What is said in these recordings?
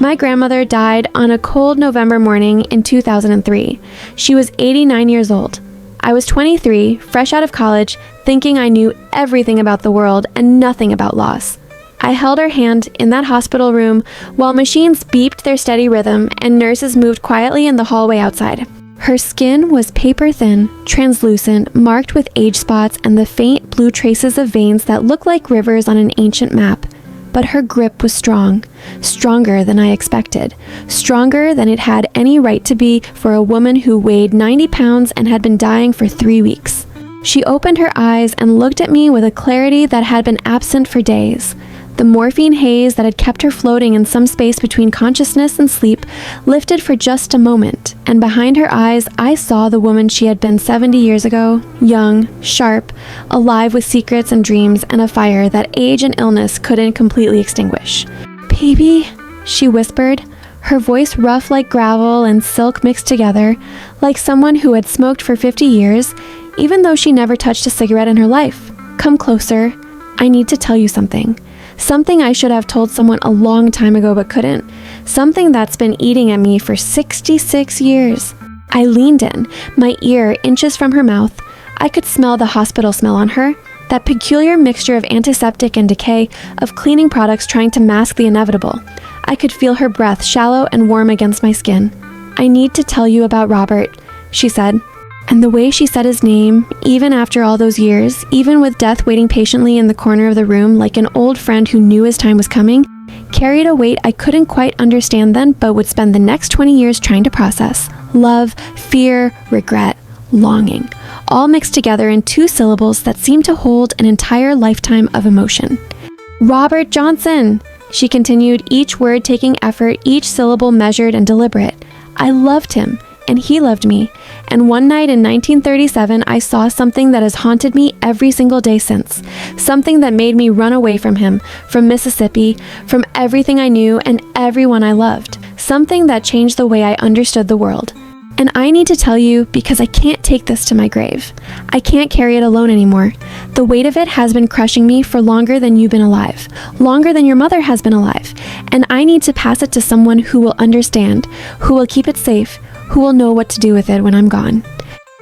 My grandmother died on a cold November morning in 2003. She was 89 years old. I was 23, fresh out of college, thinking I knew everything about the world and nothing about loss. I held her hand in that hospital room while machines beeped their steady rhythm and nurses moved quietly in the hallway outside. Her skin was paper thin, translucent, marked with age spots and the faint blue traces of veins that looked like rivers on an ancient map. But her grip was strong, stronger than I expected, stronger than it had any right to be for a woman who weighed 90 pounds and had been dying for 3 weeks. She opened her eyes and looked at me with a clarity that had been absent for days. The morphine haze that had kept her floating in some space between consciousness and sleep lifted for just a moment, and behind her eyes I saw the woman she had been 70 years ago, young, sharp, alive with secrets and dreams and a fire that age and illness couldn't completely extinguish. "Baby," she whispered, her voice rough like gravel and silk mixed together, like someone who had smoked for 50 years, even though she never touched a cigarette in her life. "Come closer. I need to tell you something. Something I should have told someone a long time ago but couldn't. Something that's been eating at me for 66 years. I leaned in, my ear inches from her mouth. I could smell the hospital smell on her, that peculiar mixture of antiseptic and decay, of cleaning products trying to mask the inevitable. I could feel her breath shallow and warm against my skin. "I need to tell you about Robert," she said. And the way she said his name, even after all those years, even with death waiting patiently in the corner of the room like an old friend who knew his time was coming, carried a weight I couldn't quite understand then but would spend the next 20 years trying to process. Love, fear, regret, longing, all mixed together in 2 syllables that seemed to hold an entire lifetime of emotion. "Robert Johnson," she continued, each word taking effort, each syllable measured and deliberate. "I loved him. And he loved me. And one night in 1937, I saw something that has haunted me every single day since. Something that made me run away from him, from Mississippi, from everything I knew and everyone I loved. Something that changed the way I understood the world. And I need to tell you because I can't take this to my grave. I can't carry it alone anymore. The weight of it has been crushing me for longer than you've been alive, longer than your mother has been alive. And I need to pass it to someone who will understand, who will keep it safe, who will know what to do with it when I'm gone."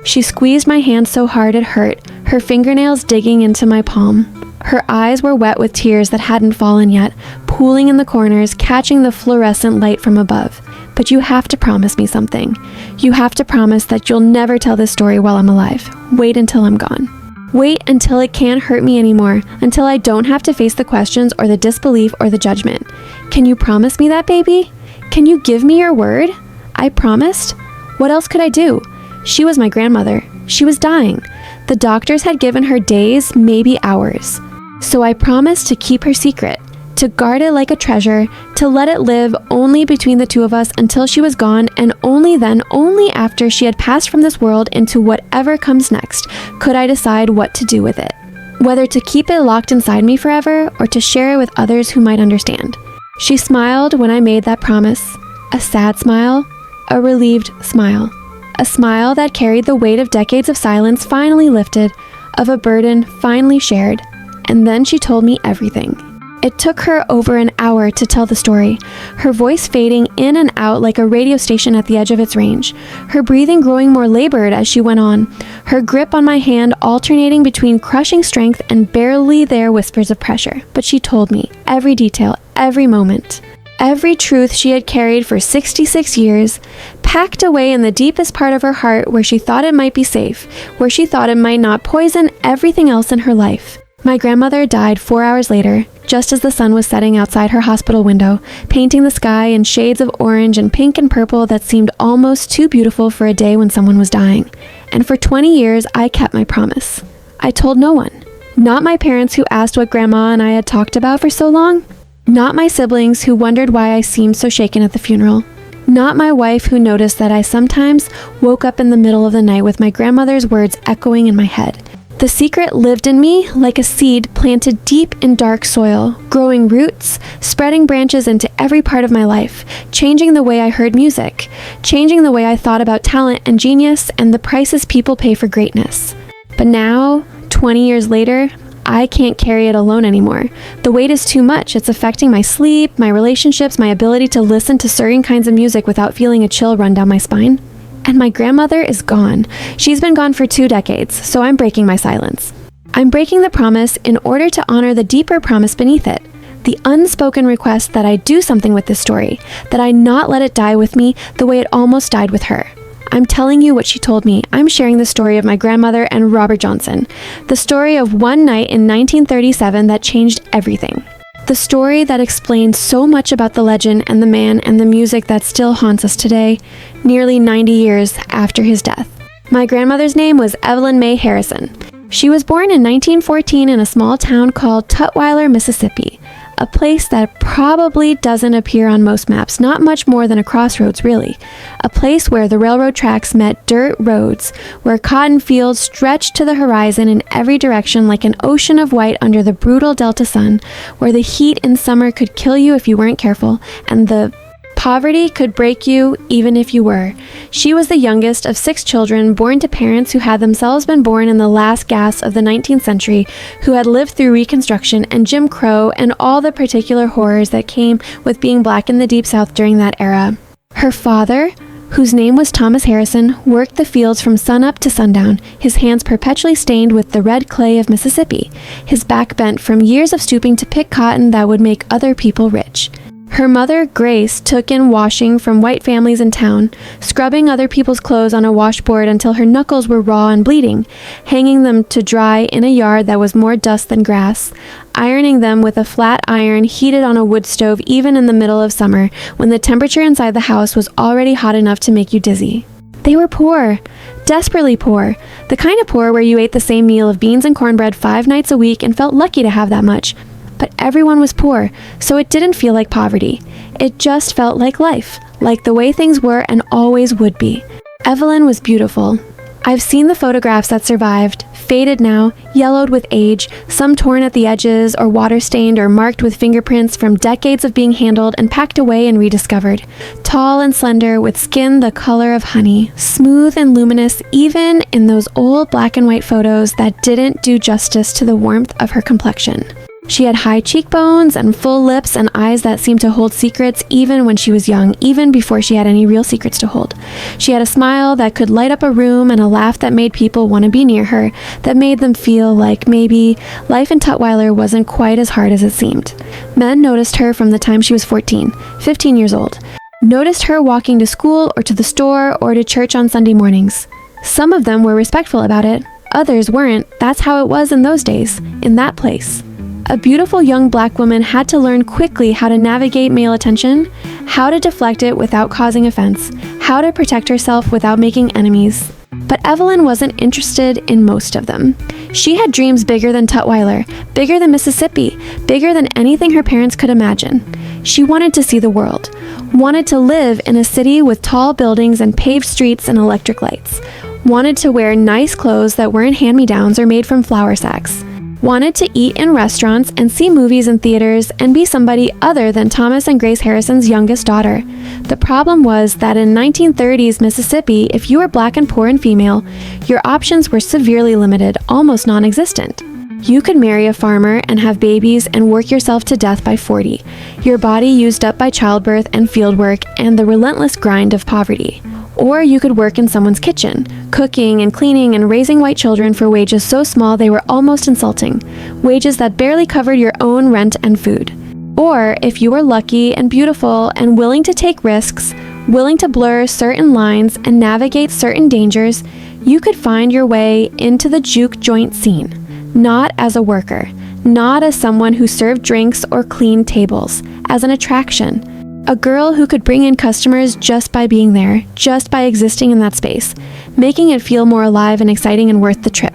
She squeezed my hand so hard it hurt, her fingernails digging into my palm. Her eyes were wet with tears that hadn't fallen yet, pooling in the corners, catching the fluorescent light from above. "But you have to promise me something. You have to promise that you'll never tell this story while I'm alive. Wait until I'm gone. Wait until it can't hurt me anymore, until I don't have to face the questions or the disbelief or the judgment. Can you promise me that, baby? Can you give me your word?" I promised. What else could I do? She was my grandmother. She was dying. The doctors had given her days, maybe hours. So I promised to keep her secret, to guard it like a treasure, to let it live only between the 2 of us until she was gone, and only then, only after she had passed from this world into whatever comes next, could I decide what to do with it. Whether to keep it locked inside me forever or to share it with others who might understand. She smiled when I made that promise. A sad smile. A relieved smile. A smile that carried the weight of decades of silence finally lifted, of a burden finally shared. And then she told me everything. It took her over an hour to tell the story, her voice fading in and out like a radio station at the edge of its range, her breathing growing more labored as she went on, her grip on my hand alternating between crushing strength and barely there whispers of pressure. But she told me every detail, every moment. Every truth she had carried for 66 years, packed away in the deepest part of her heart where she thought it might be safe, where she thought it might not poison everything else in her life. My grandmother died 4 hours later, just as the sun was setting outside her hospital window, painting the sky in shades of orange and pink and purple that seemed almost too beautiful for a day when someone was dying. And for 20 years, I kept my promise. I told no one. Not my parents who asked what Grandma and I had talked about for so long. Not my siblings who wondered why I seemed so shaken at the funeral. Not my wife who noticed that I sometimes woke up in the middle of the night with my grandmother's words echoing in my head. The secret lived in me like a seed planted deep in dark soil, growing roots, spreading branches into every part of my life, changing the way I heard music, changing the way I thought about talent and genius and the prices people pay for greatness. But now, 20 years later, I can't carry it alone anymore. The weight is too much. It's affecting my sleep, my relationships, my ability to listen to certain kinds of music without feeling a chill run down my spine. And my grandmother is gone. She's been gone for 2 decades, so I'm breaking my silence. I'm breaking the promise in order to honor the deeper promise beneath it. The unspoken request that I do something with this story, that I not let it die with me the way it almost died with her. I'm telling you what she told me. I'm sharing the story of my grandmother and Robert Johnson. The story of one night in 1937 that changed everything. The story that explained so much about the legend and the man and the music that still haunts us today, nearly 90 years after his death. My grandmother's name was Evelyn May Harrison. She was born in 1914 in a small town called Tutwiler, Mississippi. A place that probably doesn't appear on most maps, not much more than a crossroads really. A place where the railroad tracks met dirt roads, where cotton fields stretched to the horizon in every direction like an ocean of white under the brutal Delta sun, where the heat in summer could kill you if you weren't careful, and the poverty could break you even if you were. She was the youngest of 6 children born to parents who had themselves been born in the last gasp of the 19th century, who had lived through Reconstruction and Jim Crow and all the particular horrors that came with being black in the Deep South during that era. Her father, whose name was Thomas Harrison, worked the fields from sunup to sundown, his hands perpetually stained with the red clay of Mississippi, his back bent from years of stooping to pick cotton that would make other people rich. Her mother, Grace, took in washing from white families in town, scrubbing other people's clothes on a washboard until her knuckles were raw and bleeding, hanging them to dry in a yard that was more dust than grass, ironing them with a flat iron heated on a wood stove even in the middle of summer when the temperature inside the house was already hot enough to make you dizzy. They were poor, desperately poor, the kind of poor where you ate the same meal of beans and cornbread 5 nights a week and felt lucky to have that much. But everyone was poor, so it didn't feel like poverty. It just felt like life, like the way things were and always would be. Evelyn was beautiful. I've seen the photographs that survived, faded now, yellowed with age, some torn at the edges or water-stained or marked with fingerprints from decades of being handled and packed away and rediscovered. Tall and slender, with skin the color of honey, smooth and luminous even in those old black and white photos that didn't do justice to the warmth of her complexion. She had high cheekbones and full lips and eyes that seemed to hold secrets even when she was young, even before she had any real secrets to hold. She had a smile that could light up a room and a laugh that made people want to be near her, that made them feel like maybe life in Tutwiler wasn't quite as hard as it seemed. Men noticed her from the time she was 14, 15 years old. Noticed her walking to school or to the store or to church on Sunday mornings. Some of them were respectful about it. Others weren't. That's how it was in those days, in that place. A beautiful young black woman had to learn quickly how to navigate male attention, how to deflect it without causing offense, how to protect herself without making enemies. But Evelyn wasn't interested in most of them. She had dreams bigger than Tutwiler, bigger than Mississippi, bigger than anything her parents could imagine. She wanted to see the world, wanted to live in a city with tall buildings and paved streets and electric lights, wanted to wear nice clothes that weren't hand-me-downs or made from flour sacks, wanted to eat in restaurants and see movies in theaters and be somebody other than Thomas and Grace Harrison's youngest daughter. The problem was that in 1930s Mississippi, if you were black and poor and female, your options were severely limited, almost non-existent. You could marry a farmer and have babies and work yourself to death by 40, your body used up by childbirth and fieldwork and the relentless grind of poverty. Or you could work in someone's kitchen, cooking and cleaning and raising white children for wages so small they were almost insulting, wages that barely covered your own rent and food. Or, if you were lucky and beautiful and willing to take risks, willing to blur certain lines and navigate certain dangers, you could find your way into the juke joint scene, not as a worker, not as someone who served drinks or cleaned tables, as an attraction. A girl who could bring in customers just by being there, just by existing in that space, making it feel more alive and exciting and worth the trip.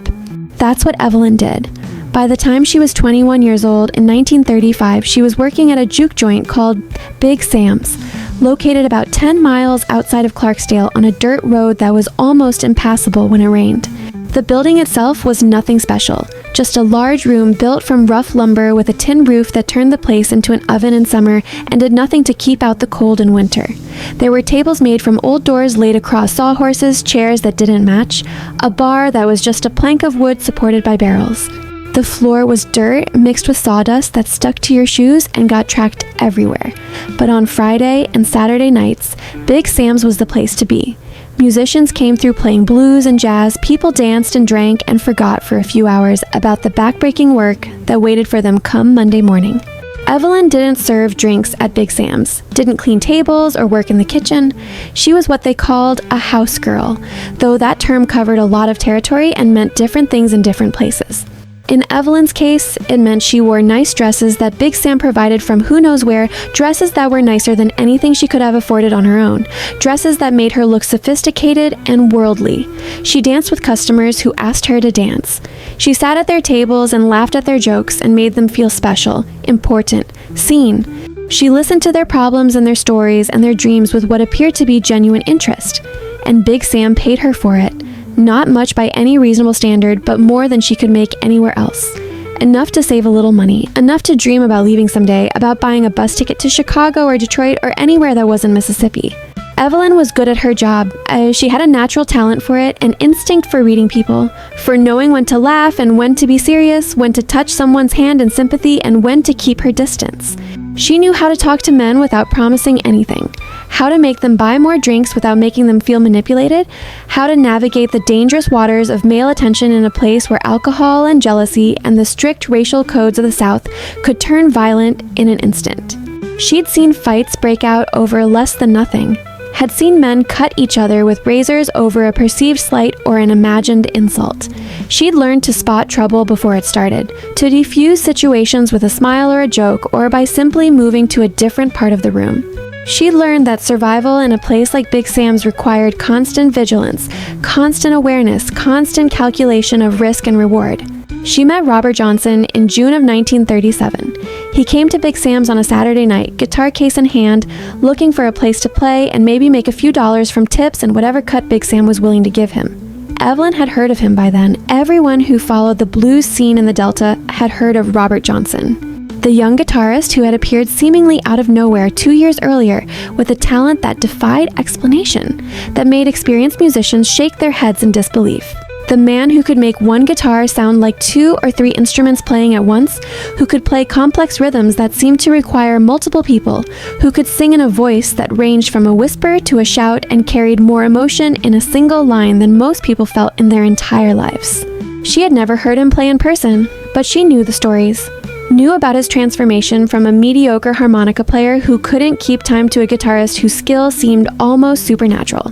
That's what Evelyn did. By the time she was 21 years old, in 1935, she was working at a juke joint called Big Sam's, located about 10 miles outside of Clarksdale on a dirt road that was almost impassable when it rained. The building itself was nothing special, just a large room built from rough lumber with a tin roof that turned the place into an oven in summer and did nothing to keep out the cold in winter. There were tables made from old doors laid across sawhorses, chairs that didn't match, a bar that was just a plank of wood supported by barrels. The floor was dirt mixed with sawdust that stuck to your shoes and got tracked everywhere. But on Friday and Saturday nights, Big Sam's was the place to be. Musicians came through playing blues and jazz, people danced and drank and forgot for a few hours about the backbreaking work that waited for them come Monday morning. Evelyn didn't serve drinks at Big Sam's, didn't clean tables or work in the kitchen. She was what they called a house girl, though that term covered a lot of territory and meant different things in different places. In Evelyn's case, it meant she wore nice dresses that Big Sam provided from who knows where, dresses that were nicer than anything she could have afforded on her own, dresses that made her look sophisticated and worldly. She danced with customers who asked her to dance. She sat at their tables and laughed at their jokes and made them feel special, important, seen. She listened to their problems and their stories and their dreams with what appeared to be genuine interest. And Big Sam paid her for it. Not much by any reasonable standard, but more than she could make anywhere else. Enough to save a little money, enough to dream about leaving someday, about buying a bus ticket to Chicago or Detroit or anywhere that wasn't Mississippi. Evelyn was good at her job. She had a natural talent for it, an instinct for reading people, for knowing when to laugh and when to be serious, when to touch someone's hand in sympathy and when to keep her distance. She knew how to talk to men without promising anything, how to make them buy more drinks without making them feel manipulated, how to navigate the dangerous waters of male attention in a place where alcohol and jealousy and the strict racial codes of the South could turn violent in an instant. She'd seen fights break out over less than nothing, had seen men cut each other with razors over a perceived slight or an imagined insult. She'd learned to spot trouble before it started, to defuse situations with a smile or a joke, or by simply moving to a different part of the room. She learned that survival in a place like Big Sam's required constant vigilance, constant awareness, constant calculation of risk and reward. She met Robert Johnson in June of 1937. He came to Big Sam's on a Saturday night, guitar case in hand, looking for a place to play and maybe make a few dollars from tips and whatever cut Big Sam was willing to give him. Evelyn had heard of him by then. Everyone who followed the blues scene in the Delta had heard of Robert Johnson, the young guitarist who had appeared seemingly out of nowhere 2 years earlier with a talent that defied explanation, that made experienced musicians shake their heads in disbelief. The man who could make one guitar sound like 2 or 3 instruments playing at once, who could play complex rhythms that seemed to require multiple people, who could sing in a voice that ranged from a whisper to a shout and carried more emotion in a single line than most people felt in their entire lives. She had never heard him play in person, but she knew the stories. Knew about his transformation from a mediocre harmonica player who couldn't keep time to a guitarist whose skill seemed almost supernatural.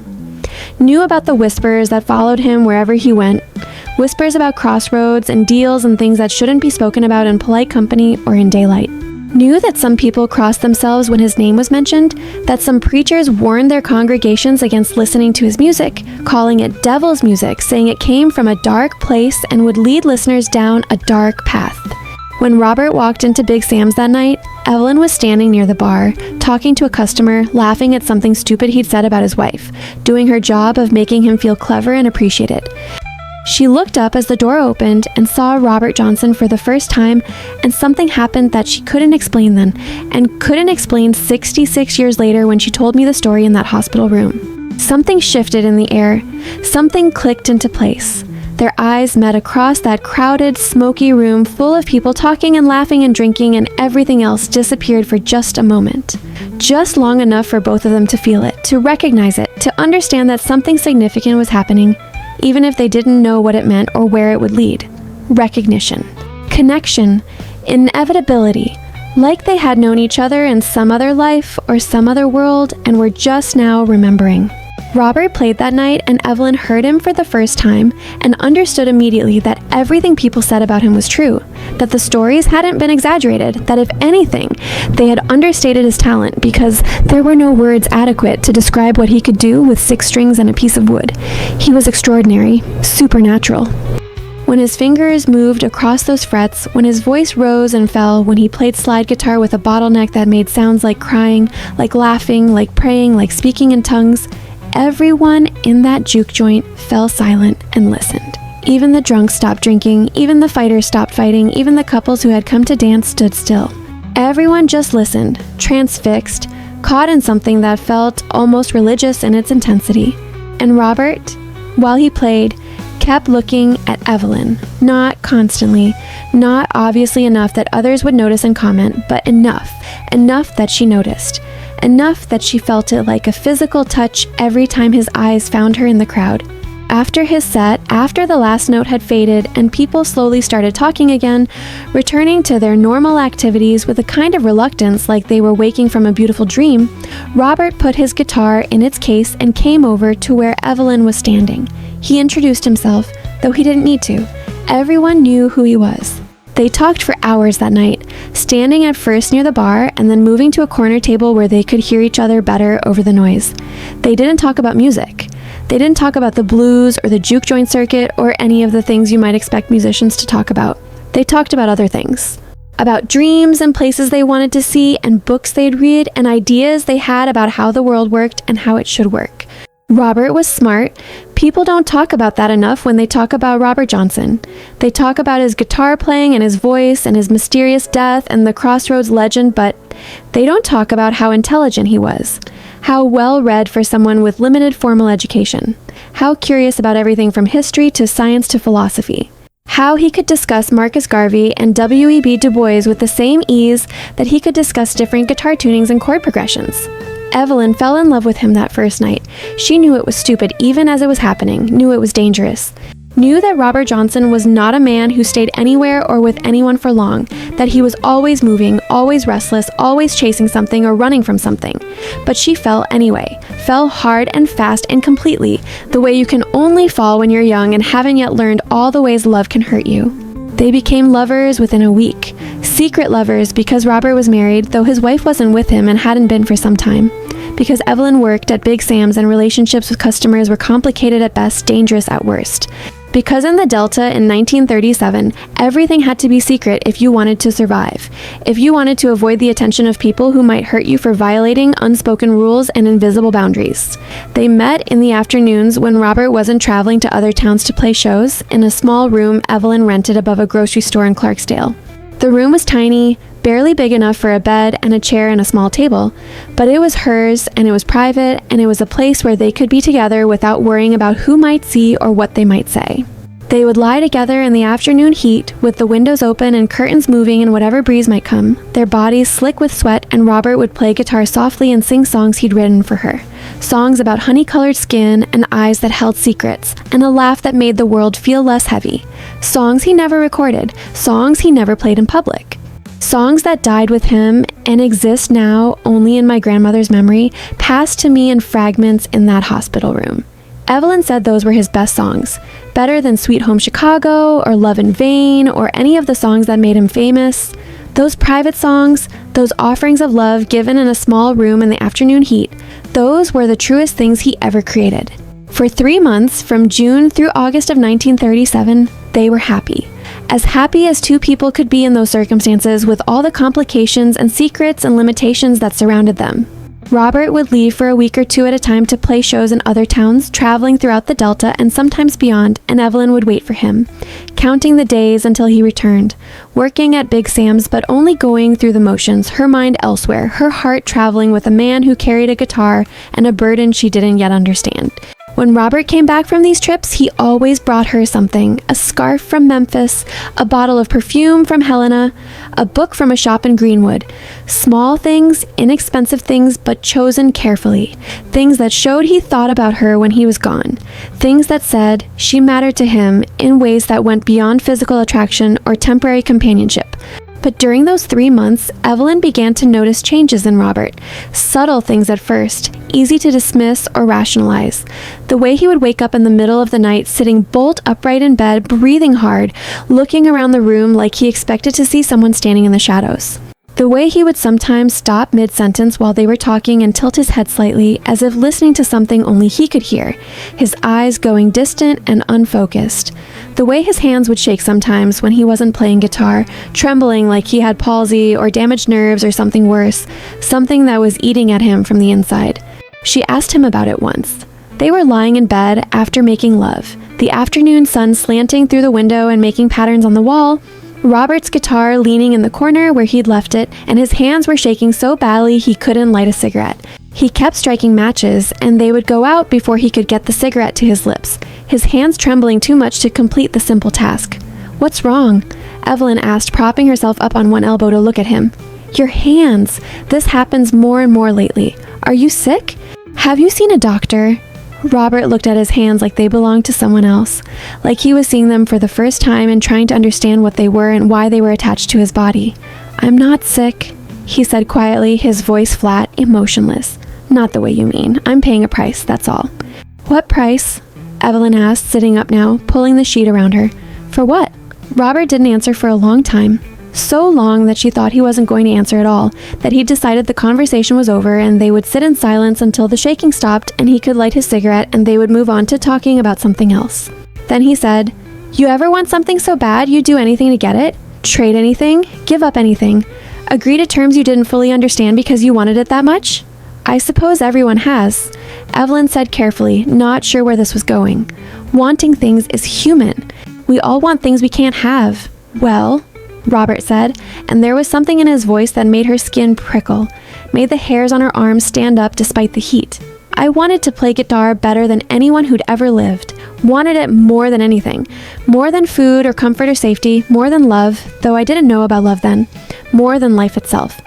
Knew about the whispers that followed him wherever he went, whispers about crossroads and deals and things that shouldn't be spoken about in polite company or in daylight. Knew that some people crossed themselves when his name was mentioned, that some preachers warned their congregations against listening to his music, calling it devil's music, saying it came from a dark place and would lead listeners down a dark path. When Robert walked into Big Sam's that night, Evelyn was standing near the bar, talking to a customer, laughing at something stupid he'd said about his wife, doing her job of making him feel clever and appreciated. She looked up as the door opened and saw Robert Johnson for the first time, and something happened that she couldn't explain then, and couldn't explain 66 years later when she told me the story in that hospital room. Something shifted in the air. Something clicked into place. Their eyes met across that crowded, smoky room full of people talking and laughing and drinking, and everything else disappeared for just a moment. Just long enough for both of them to feel it, to recognize it, to understand that something significant was happening, even if they didn't know what it meant or where it would lead. Recognition. Connection. Inevitability. Like they had known each other in some other life or some other world and were just now remembering. Robert played that night, and Evelyn heard him for the first time and understood immediately that everything people said about him was true, that the stories hadn't been exaggerated, that if anything, they had understated his talent because there were no words adequate to describe what he could do with 6 strings and a piece of wood. He was extraordinary, supernatural. When his fingers moved across those frets, when his voice rose and fell, when he played slide guitar with a bottleneck that made sounds like crying, like laughing, like praying, like speaking in tongues, everyone in that juke joint fell silent and listened. Even the drunks stopped drinking, even the fighters stopped fighting, even the couples who had come to dance stood still. Everyone just listened, transfixed, caught in something that felt almost religious in its intensity. And Robert, while he played, kept looking at Evelyn. Not constantly, not obviously enough that others would notice and comment, but enough that she noticed. Enough that she felt it like a physical touch every time his eyes found her in the crowd. After his set, after the last note had faded and people slowly started talking again, returning to their normal activities with a kind of reluctance like they were waking from a beautiful dream, Robert put his guitar in its case and came over to where Evelyn was standing. He introduced himself, though he didn't need to. Everyone knew who he was. They talked for hours that night, standing at first near the bar and then moving to a corner table where they could hear each other better over the noise. They didn't talk about music. They didn't talk about the blues or the juke joint circuit or any of the things you might expect musicians to talk about. They talked about other things. About dreams and places they wanted to see and books they'd read and ideas they had about how the world worked and how it should work. Robert was smart. People don't talk about that enough when they talk about Robert Johnson. They talk about his guitar playing and his voice and his mysterious death and the Crossroads legend, but they don't talk about how intelligent he was, how well-read for someone with limited formal education, how curious about everything from history to science to philosophy, how he could discuss Marcus Garvey and W.E.B. Du Bois with the same ease that he could discuss different guitar tunings and chord progressions. Evelyn fell in love with him that first night. She knew it was stupid even as it was happening, knew it was dangerous. Knew that Robert Johnson was not a man who stayed anywhere or with anyone for long, that he was always moving, always restless, always chasing something or running from something. But she fell anyway, fell hard and fast and completely, the way you can only fall when you're young and haven't yet learned all the ways love can hurt you. They became lovers within a week. Secret lovers because Robert was married, though his wife wasn't with him and hadn't been for some time. Because Evelyn worked at Big Sam's and relationships with customers were complicated at best, dangerous at worst. Because in the Delta in 1937, everything had to be secret if you wanted to survive. If you wanted to avoid the attention of people who might hurt you for violating unspoken rules and invisible boundaries. They met in the afternoons when Robert wasn't traveling to other towns to play shows in a small room Evelyn rented above a grocery store in Clarksdale. The room was tiny, barely big enough for a bed and a chair and a small table, but it was hers and it was private and it was a place where they could be together without worrying about who might see or what they might say. They would lie together in the afternoon heat with the windows open and curtains moving in whatever breeze might come, their bodies slick with sweat, and Robert would play guitar softly and sing songs he'd written for her. Songs about honey-colored skin and eyes that held secrets, and a laugh that made the world feel less heavy. Songs he never recorded, songs he never played in public. Songs that died with him and exist now only in my grandmother's memory, passed to me in fragments in that hospital room. Evelyn said those were his best songs, better than Sweet Home Chicago or Love in Vain or any of the songs that made him famous. Those private songs, those offerings of love given in a small room in the afternoon heat, those were the truest things he ever created. For 3 months, from June through August of 1937, they were happy. As happy as two people could be in those circumstances with all the complications and secrets and limitations that surrounded them. Robert would leave for a week or two at a time to play shows in other towns, traveling throughout the Delta and sometimes beyond, and Evelyn would wait for him, counting the days until he returned, working at Big Sam's but only going through the motions, her mind elsewhere, her heart traveling with a man who carried a guitar and a burden she didn't yet understand. When Robert came back from these trips, he always brought her something, a scarf from Memphis, a bottle of perfume from Helena, a book from a shop in Greenwood. Small things, inexpensive things, but chosen carefully. Things that showed he thought about her when he was gone. Things that said she mattered to him in ways that went beyond physical attraction or temporary companionship. But during those 3 months, Evelyn began to notice changes in Robert. Subtle things at first, easy to dismiss or rationalize. The way he would wake up in the middle of the night, sitting bolt upright in bed, breathing hard, looking around the room like he expected to see someone standing in the shadows. The way he would sometimes stop mid-sentence while they were talking and tilt his head slightly, as if listening to something only he could hear, his eyes going distant and unfocused. The way his hands would shake sometimes when he wasn't playing guitar, trembling like he had palsy or damaged nerves or something worse, something that was eating at him from the inside. She asked him about it once. They were lying in bed after making love, the afternoon sun slanting through the window and making patterns on the wall, Robert's guitar leaning in the corner where he'd left it, and his hands were shaking so badly he couldn't light a cigarette. He kept striking matches, and they would go out before he could get the cigarette to his lips, his hands trembling too much to complete the simple task. "What's wrong?" Evelyn asked, propping herself up on one elbow to look at him. "Your hands. This happens more and more lately. Are you sick? Have you seen a doctor?" Robert looked at his hands like they belonged to someone else, like he was seeing them for the first time and trying to understand what they were and why they were attached to his body. "I'm not sick," he said quietly, his voice flat, emotionless. "Not the way you mean. I'm paying a price, that's all." "What price?" Evelyn asked, sitting up now, pulling the sheet around her. "For what?" Robert didn't answer for a long time. So long that she thought he wasn't going to answer at all, that he decided the conversation was over and they would sit in silence until the shaking stopped and he could light his cigarette and they would move on to talking about something else. Then he said, "You ever want something so bad you'd do anything to get it? Trade anything? Give up anything? Agree to terms you didn't fully understand because you wanted it that much?" "I suppose everyone has," Evelyn said carefully, not sure where this was going. "Wanting things is human. We all want things we can't have." "Well," Robert said, and there was something in his voice that made her skin prickle, made the hairs on her arms stand up despite the heat. "I wanted to play guitar better than anyone who'd ever lived. Wanted it more than anything. More than food or comfort or safety. More than love, though I didn't know about love then. More than life itself.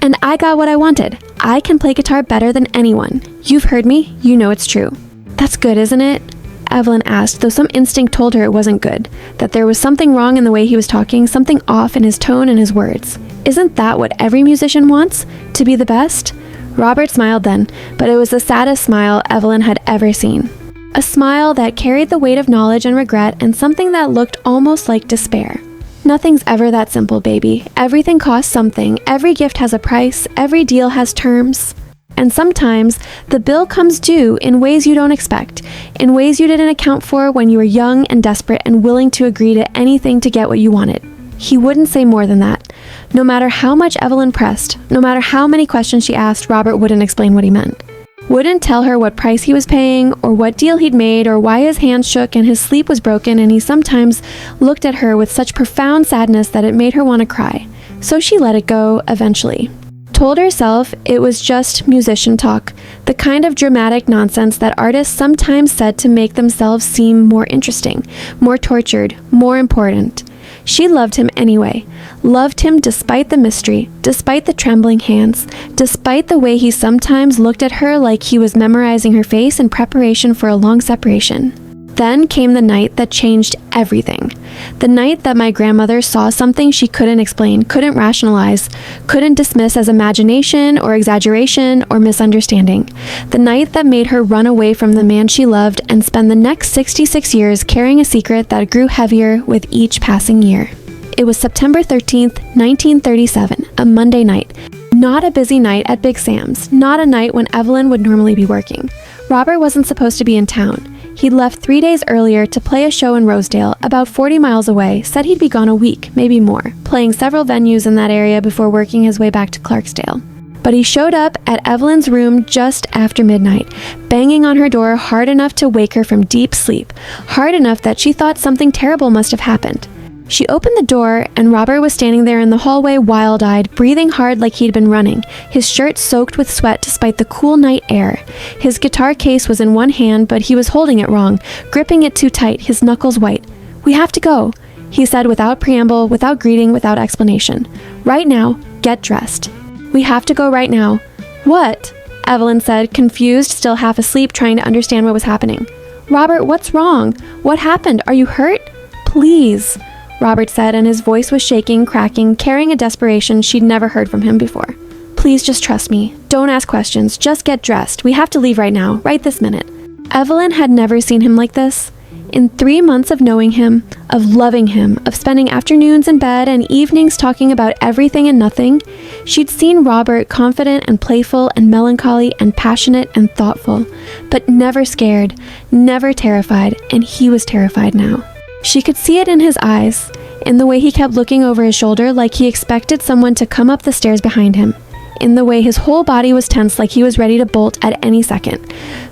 And I got what I wanted. I can play guitar better than anyone. You've heard me. You know it's true." "That's good, isn't it?" Evelyn asked, though some instinct told her it wasn't good, that there was something wrong in the way he was talking, something off in his tone and his words. "Isn't that what every musician wants? To be the best?" Robert smiled then, but it was the saddest smile Evelyn had ever seen. A smile that carried the weight of knowledge and regret and something that looked almost like despair. "Nothing's ever that simple, baby. Everything costs something. Every gift has a price. Every deal has terms. And sometimes the bill comes due in ways you don't expect, in ways you didn't account for when you were young and desperate and willing to agree to anything to get what you wanted." He wouldn't say more than that. No matter how much Evelyn pressed, no matter how many questions she asked, Robert wouldn't explain what he meant. Wouldn't tell her what price he was paying, or what deal he'd made, or why his hands shook and his sleep was broken, and he sometimes looked at her with such profound sadness that it made her want to cry. So she let it go, eventually. Told herself it was just musician talk, the kind of dramatic nonsense that artists sometimes said to make themselves seem more interesting, more tortured, more important. She loved him anyway, loved him despite the mystery, despite the trembling hands, despite the way he sometimes looked at her like he was memorizing her face in preparation for a long separation. Then came the night that changed everything. The night that my grandmother saw something she couldn't explain, couldn't rationalize, couldn't dismiss as imagination or exaggeration or misunderstanding. The night that made her run away from the man she loved and spend the next 66 years carrying a secret that grew heavier with each passing year. It was September 13th, 1937, a Monday night. Not a busy night at Big Sam's, not a night when Evelyn would normally be working. Robert wasn't supposed to be in town. He'd left 3 days earlier to play a show in Rosedale, about 40 miles away, said he'd be gone a week, maybe more, playing several venues in that area before working his way back to Clarksdale. But he showed up at Evelyn's room just after midnight, banging on her door hard enough to wake her from deep sleep, hard enough that she thought something terrible must have happened. She opened the door, and Robert was standing there in the hallway, wild-eyed, breathing hard like he'd been running, his shirt soaked with sweat despite the cool night air. His guitar case was in one hand, but he was holding it wrong, gripping it too tight, his knuckles white. "We have to go," he said without preamble, without greeting, without explanation. "Right now, get dressed. We have to go right now." "What?" Evelyn said, confused, still half asleep, trying to understand what was happening. "Robert, what's wrong? What happened? Are you hurt? Please," Robert said, and his voice was shaking, cracking, carrying a desperation she'd never heard from him before. "Please just trust me. Don't ask questions. Just get dressed. We have to leave right now, right this minute." Evelyn had never seen him like this. In 3 months of knowing him, of loving him, of spending afternoons in bed and evenings talking about everything and nothing, she'd seen Robert confident and playful and melancholy and passionate and thoughtful, but never scared, never terrified, and he was terrified now. She could see it in his eyes, in the way he kept looking over his shoulder like he expected someone to come up the stairs behind him, in the way his whole body was tense like he was ready to bolt at any second.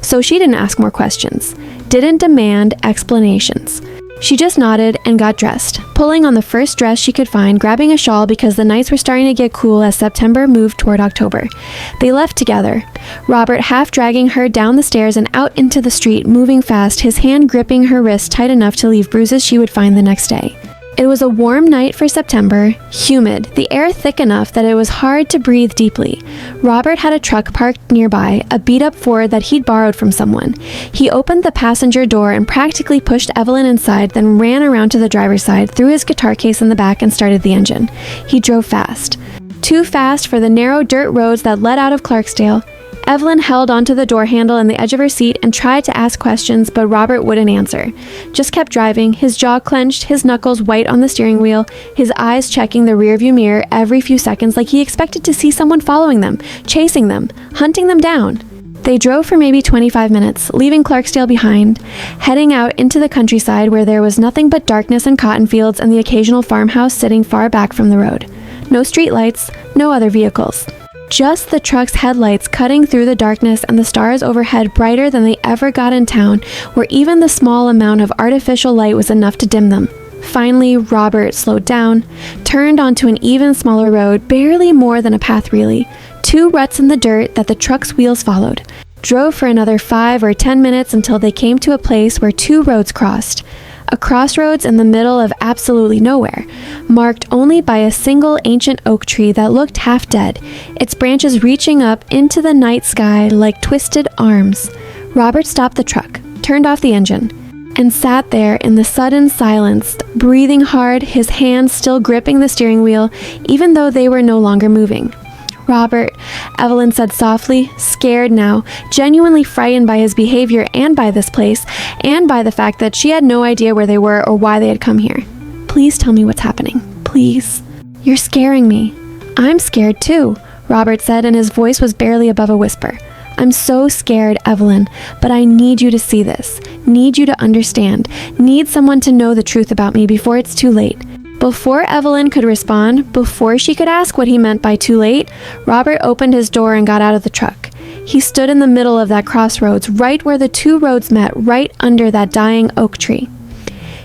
So she didn't ask more questions, didn't demand explanations. She just nodded and got dressed, pulling on the first dress she could find, grabbing a shawl because the nights were starting to get cool as September moved toward October. They left together, Robert half dragging her down the stairs and out into the street, moving fast, his hand gripping her wrist tight enough to leave bruises she would find the next day. It was a warm night for September, humid, the air thick enough that it was hard to breathe deeply. Robert had a truck parked nearby, a beat-up Ford that he'd borrowed from someone. He opened the passenger door and practically pushed Evelyn inside, then ran around to the driver's side, threw his guitar case in the back and started the engine. He drove fast. Too fast for the narrow dirt roads that led out of Clarksdale. Evelyn held onto the door handle and the edge of her seat and tried to ask questions, but Robert wouldn't answer. Just kept driving, his jaw clenched, his knuckles white on the steering wheel, his eyes checking the rearview mirror every few seconds like he expected to see someone following them, chasing them, hunting them down. They drove for maybe 25 minutes, leaving Clarksdale behind, heading out into the countryside where there was nothing but darkness and cotton fields and the occasional farmhouse sitting far back from the road. No streetlights, no other vehicles. Just the truck's headlights cutting through the darkness and the stars overhead brighter than they ever got in town, where even the small amount of artificial light was enough to dim them. Finally, Robert slowed down, turned onto an even smaller road, barely more than a path really, 2 ruts in the dirt that the truck's wheels followed. Drove for another 5 or 10 minutes until they came to a place where 2 roads crossed. A crossroads in the middle of absolutely nowhere, marked only by a single ancient oak tree that looked half dead, its branches reaching up into the night sky like twisted arms. Robert stopped the truck, turned off the engine, and sat there in the sudden silence, breathing hard, his hands still gripping the steering wheel, even though they were no longer moving. "Robert," Evelyn said softly, scared now, genuinely frightened by his behavior and by this place, and by the fact that she had no idea where they were or why they had come here. "Please tell me what's happening. Please. You're scaring me." "I'm scared too," Robert said, and his voice was barely above a whisper. "I'm so scared, Evelyn, but I need you to see this. Need you to understand. Need someone to know the truth about me before it's too late." Before Evelyn could respond, before she could ask what he meant by too late, Robert opened his door and got out of the truck. He stood in the middle of that crossroads, right where the 2 roads met, right under that dying oak tree.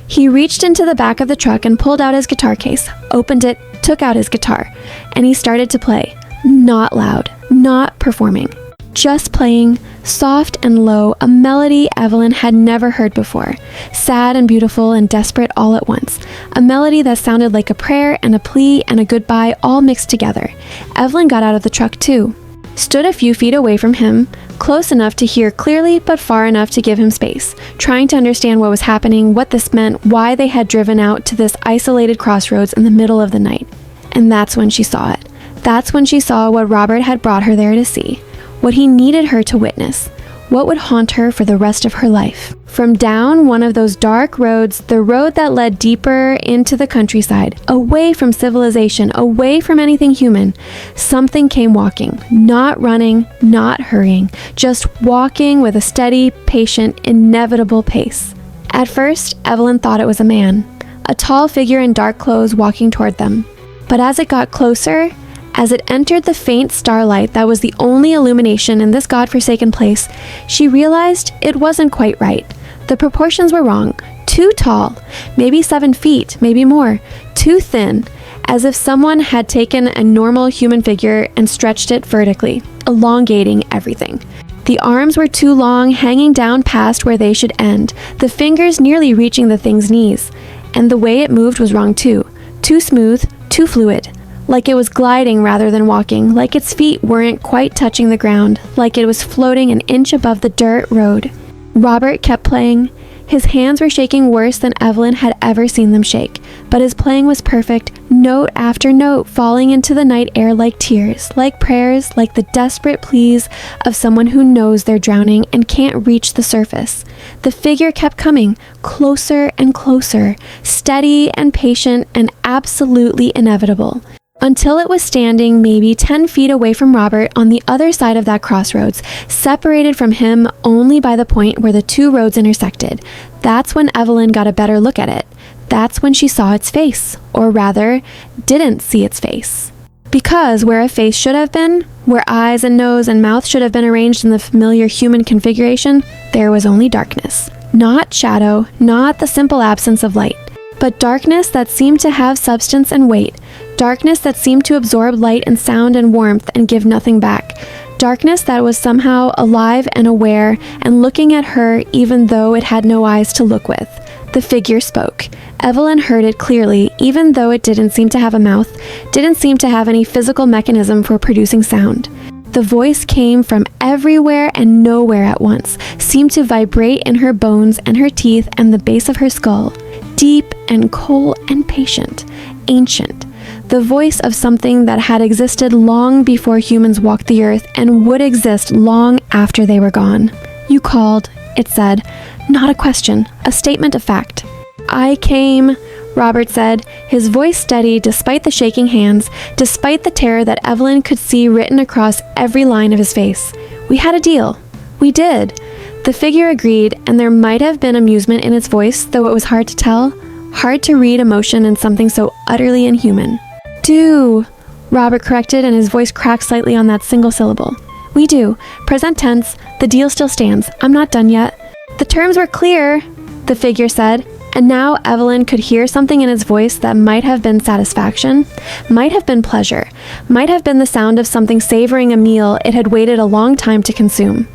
He reached into the back of the truck and pulled out his guitar case, opened it, took out his guitar, and he started to play. Not loud, not performing. Just playing, soft and low, a melody Evelyn had never heard before, sad and beautiful and desperate all at once, a melody that sounded like a prayer and a plea and a goodbye all mixed together. Evelyn got out of the truck too, stood a few feet away from him, close enough to hear clearly but far enough to give him space, trying to understand what was happening, what this meant, why they had driven out to this isolated crossroads in the middle of the night. And that's when she saw it. That's when she saw what Robert had brought her there to see. What he needed her to witness, what would haunt her for the rest of her life. From down one of those dark roads, the road that led deeper into the countryside, away from civilization, away from anything human, something came walking, not running, not hurrying, just walking with a steady, patient, inevitable pace. At first, Evelyn thought it was a man, a tall figure in dark clothes walking toward them. But as it got closer, as it entered the faint starlight that was the only illumination in this godforsaken place, she realized it wasn't quite right. The proportions were wrong. Too tall, maybe 7 feet, maybe more. Too thin, as if someone had taken a normal human figure and stretched it vertically, elongating everything. The arms were too long, hanging down past where they should end, the fingers nearly reaching the thing's knees. And the way it moved was wrong too. Too smooth, too fluid. Like it was gliding rather than walking, like its feet weren't quite touching the ground, like it was floating an inch above the dirt road. Robert kept playing. His hands were shaking worse than Evelyn had ever seen them shake, but his playing was perfect, note after note falling into the night air like tears, like prayers, like the desperate pleas of someone who knows they're drowning and can't reach the surface. The figure kept coming, closer and closer, steady and patient and absolutely inevitable, until it was standing maybe 10 feet away from Robert on the other side of that crossroads, separated from him only by the point where the 2 roads intersected. That's when Evelyn got a better look at it. That's when she saw its face, or rather, didn't see its face. Because where a face should have been, where eyes and nose and mouth should have been arranged in the familiar human configuration, there was only darkness. Not shadow, not the simple absence of light, but darkness that seemed to have substance and weight, darkness that seemed to absorb light and sound and warmth and give nothing back, darkness that was somehow alive and aware and looking at her even though it had no eyes to look with. The figure spoke. Evelyn heard it clearly, even though it didn't seem to have a mouth, didn't seem to have any physical mechanism for producing sound. The voice came from everywhere and nowhere at once, seemed to vibrate in her bones and her teeth and the base of her skull. Deep and cold and patient, ancient. The voice of something that had existed long before humans walked the earth and would exist long after they were gone. You called, it said. Not a question, a statement of fact. I came, Robert said, his voice steady despite the shaking hands, despite the terror that Evelyn could see written across every line of his face. We had a deal. We did. The figure agreed, and there might have been amusement in its voice, though it was hard to tell, hard to read emotion in something so utterly inhuman. Do, Robert corrected, and his voice cracked slightly on that single syllable. We do. Present tense. The deal still stands. I'm not done yet. The terms were clear, the figure said, and now Evelyn could hear something in his voice that might have been satisfaction, might have been pleasure, might have been the sound of something savoring a meal it had waited a long time to consume.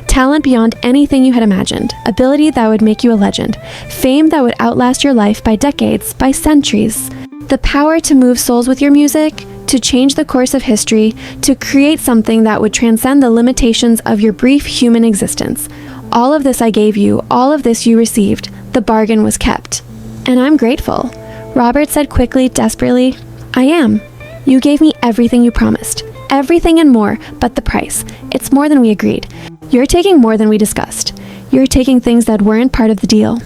Talent beyond anything you had imagined, ability that would make you a legend, fame that would outlast your life by decades, by centuries. The power to move souls with your music, to change the course of history, to create something that would transcend the limitations of your brief human existence. All of this I gave you, all of this you received. The bargain was kept. And I'm grateful. Robert said quickly, desperately, I am. You gave me everything you promised. Everything and more, but the price. It's more than we agreed. You're taking more than we discussed. You're taking things that weren't part of the deal.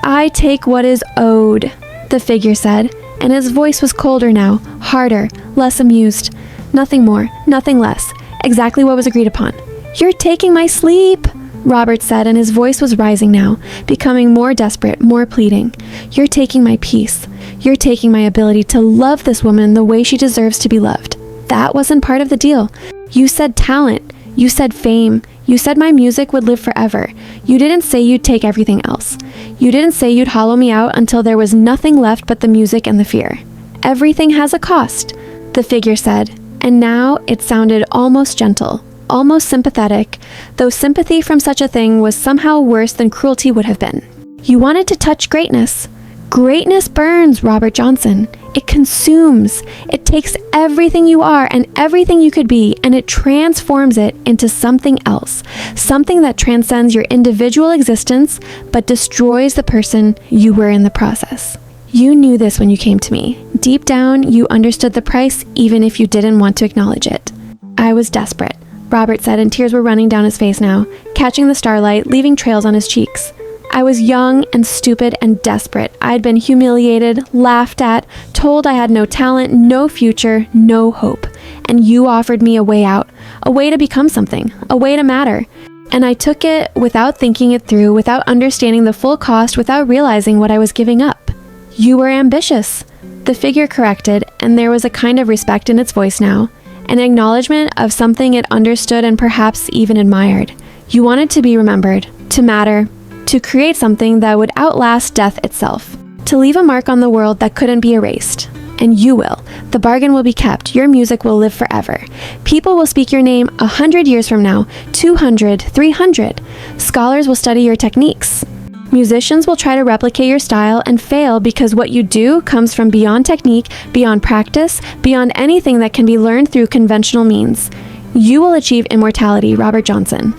I take what is owed, the figure said, and his voice was colder now, harder, less amused. Nothing more, nothing less. Exactly what was agreed upon. You're taking my sleep, Robert said, and his voice was rising now, becoming more desperate, more pleading. You're taking my peace. You're taking my ability to love this woman the way she deserves to be loved. That wasn't part of the deal. You said talent. You said fame. You said my music would live forever. You didn't say you'd take everything else. You didn't say you'd hollow me out until there was nothing left but the music and the fear. Everything has a cost, the figure said, and now it sounded almost gentle. Almost sympathetic, though sympathy from such a thing was somehow worse than cruelty would have been. You wanted to touch greatness. Greatness burns, Robert Johnson. It consumes. It takes everything you are and everything you could be, and it transforms it into something else. Something that transcends your individual existence, but destroys the person you were in the process. You knew this when you came to me. Deep down, you understood the price, even if you didn't want to acknowledge it. I was desperate, Robert said, and tears were running down his face now, catching the starlight, leaving trails on his cheeks. I was young and stupid and desperate. I'd been humiliated, laughed at, told I had no talent, no future, no hope. And you offered me a way out, a way to become something, a way to matter. And I took it without thinking it through, without understanding the full cost, without realizing what I was giving up. You were ambitious, the figure corrected, and there was a kind of respect in its voice now. An acknowledgement of something it understood and perhaps even admired. You wanted to be remembered, to matter, to create something that would outlast death itself, to leave a mark on the world that couldn't be erased. And you will. The bargain will be kept. Your music will live forever. People will speak your name 100 years from now, 200, 300. Scholars will study your techniques. Musicians will try to replicate your style and fail because what you do comes from beyond technique, beyond practice, beyond anything that can be learned through conventional means. You will achieve immortality, Robert Johnson.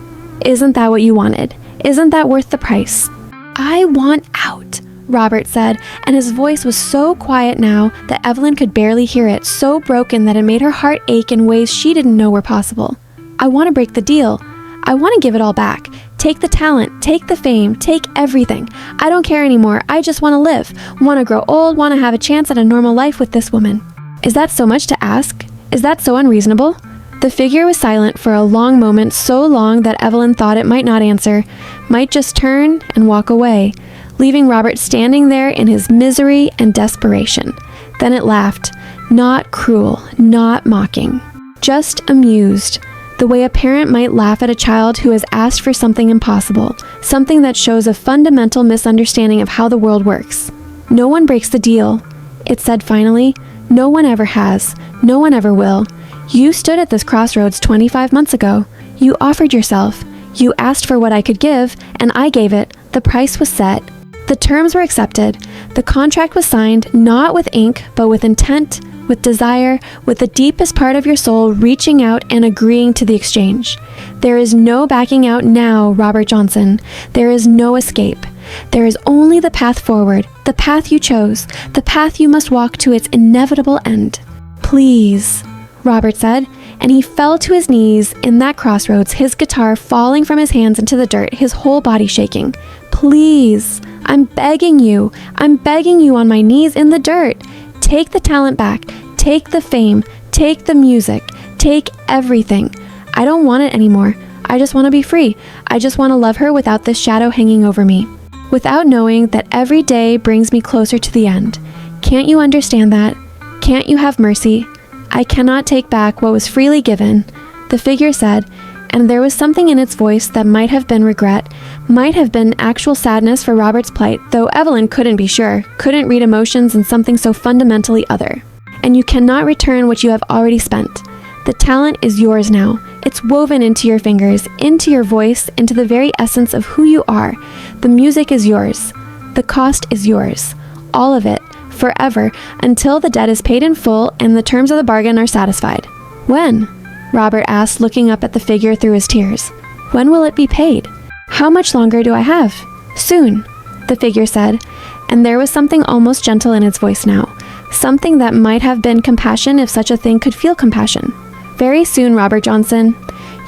Isn't that what you wanted? Isn't that worth the price? I want out, Robert said, and his voice was so quiet now that Evelyn could barely hear it, so broken that it made her heart ache in ways she didn't know were possible. I want to break the deal. I want to give it all back. Take the talent, take the fame, take everything. I don't care anymore. I just want to live, want to grow old, want to have a chance at a normal life with this woman. Is that so much to ask? Is that so unreasonable? The figure was silent for a long moment, so long that Evelyn thought it might not answer, might just turn and walk away, leaving Robert standing there in his misery and desperation. Then it laughed, not cruel, not mocking, just amused. the way a parent might laugh at a child who has asked for something impossible, something that shows a fundamental misunderstanding of how the world works. "No one breaks the deal," it said finally. "No one ever has. No one ever will. You stood at this crossroads 25 months ago. You offered yourself. You asked for what I could give, and I gave it. The price was set. The terms were accepted. The contract was signed, not with ink, but with intent, with desire, with the deepest part of your soul reaching out and agreeing to the exchange. There is no backing out now, Robert Johnson. There is no escape. There is only the path forward, the path you chose, the path you must walk to its inevitable end. Please," Robert said, and he fell to his knees in that crossroads, his guitar falling from his hands into the dirt, his whole body shaking. "Please, I'm begging you on my knees in the dirt. Take the talent back, take the fame, take the music, take everything. I don't want it anymore. I just want to be free. I just want to love her without this shadow hanging over me, without knowing that every day brings me closer to the end. Can't you understand that? Can't you have mercy? I cannot take back what was freely given," the figure said, and there was something in its voice that might have been regret, might have been actual sadness for Robert's plight, though Evelyn couldn't be sure, couldn't read emotions in something so fundamentally other. "And you cannot return what you have already spent. The talent is yours now. It's woven into your fingers, into your voice, into the very essence of who you are. The music is yours. The cost is yours. All of it, forever, until the debt is paid in full and the terms of the bargain are satisfied." "When?" Robert asked, looking up at the figure through his tears. "When will it be paid? How much longer do I have?" "Soon," the figure said, and there was something almost gentle in its voice now, something that might have been compassion if such a thing could feel compassion. "Very soon, Robert Johnson.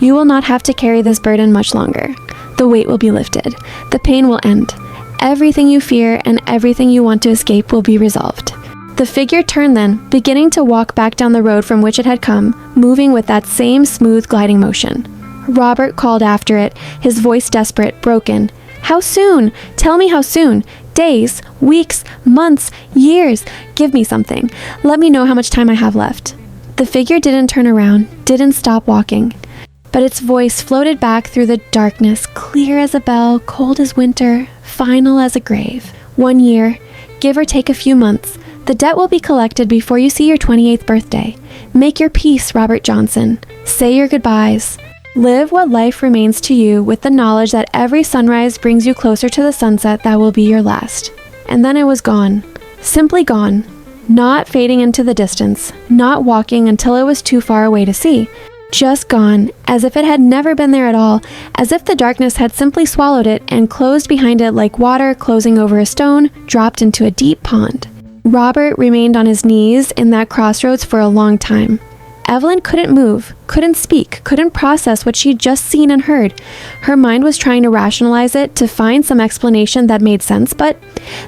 You will not have to carry this burden much longer. The weight will be lifted. The pain will end. Everything you fear and everything you want to escape will be resolved." The figure turned then, beginning to walk back down the road from which it had come, moving with that same smooth gliding motion. Robert called after it, his voice desperate, broken. "How soon? Tell me how soon. Days, weeks, months, years. Give me something. Let me know how much time I have left." The figure didn't turn around, didn't stop walking, but its voice floated back through the darkness, clear as a bell, cold as winter, final as a grave. 1 year, give or take a few months. The debt will be collected before you see your 28th birthday. Make your peace, Robert Johnson. Say your goodbyes. Live what life remains to you with the knowledge that every sunrise brings you closer to the sunset that will be your last. And then it was gone. Simply gone. Not fading into the distance. Not walking until it was too far away to see. Just gone, as if it had never been there at all, as if the darkness had simply swallowed it and closed behind it like water closing over a stone, dropped into a deep pond. Robert remained on his knees in that crossroads for a long time. Evelyn couldn't move, couldn't speak, couldn't process what she'd just seen and heard. Her mind was trying to rationalize it, to find some explanation that made sense, but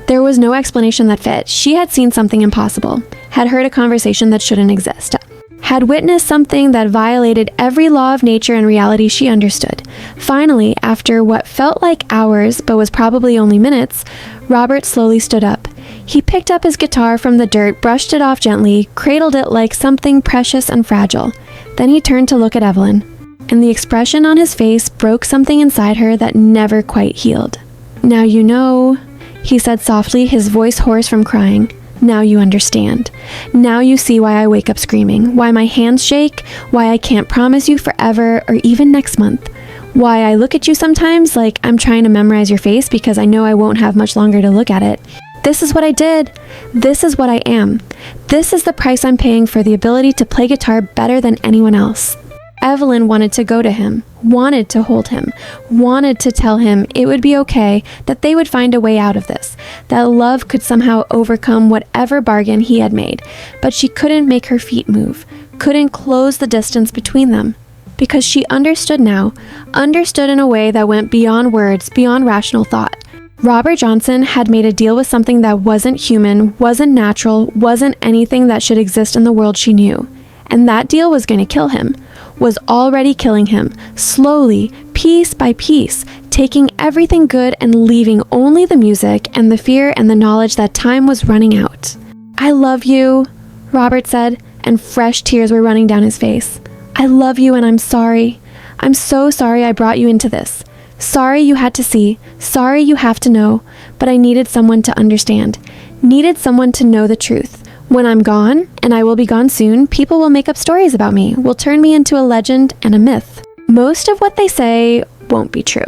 there was no explanation that fit. She had seen something impossible, had heard a conversation that shouldn't exist, had witnessed something that violated every law of nature and reality she understood. Finally, after what felt like hours, but was probably only minutes, Robert slowly stood up. He picked up his guitar from the dirt, brushed it off gently, cradled it like something precious and fragile. Then he turned to look at Evelyn, and the expression on his face broke something inside her that never quite healed. "Now you know," he said softly, his voice hoarse from crying. "Now you understand. Now you see why I wake up screaming, why my hands shake, why I can't promise you forever or even next month. Why I look at you sometimes like I'm trying to memorize your face because I know I won't have much longer to look at it. This is what I did. This is what I am. This is the price I'm paying for the ability to play guitar better than anyone else." Evelyn wanted to go to him, wanted to hold him, wanted to tell him it would be okay, that they would find a way out of this, that love could somehow overcome whatever bargain he had made, but she couldn't make her feet move, couldn't close the distance between them, because she understood now, understood in a way that went beyond words, beyond rational thought. Robert Johnson had made a deal with something that wasn't human, wasn't natural, wasn't anything that should exist in the world she knew. And that deal was going to kill him, was already killing him, slowly, piece by piece, taking everything good and leaving only the music and the fear and the knowledge that time was running out. "I love you," Robert said, and fresh tears were running down his face. I love you and I'm sorry. I'm so sorry I brought you into this. Sorry you had to see. Sorry you have to know. But I needed someone to understand. Needed someone to know the truth. When I'm gone, and I will be gone soon, people will make up stories about me, will turn me into a legend and a myth. Most of what they say won't be true.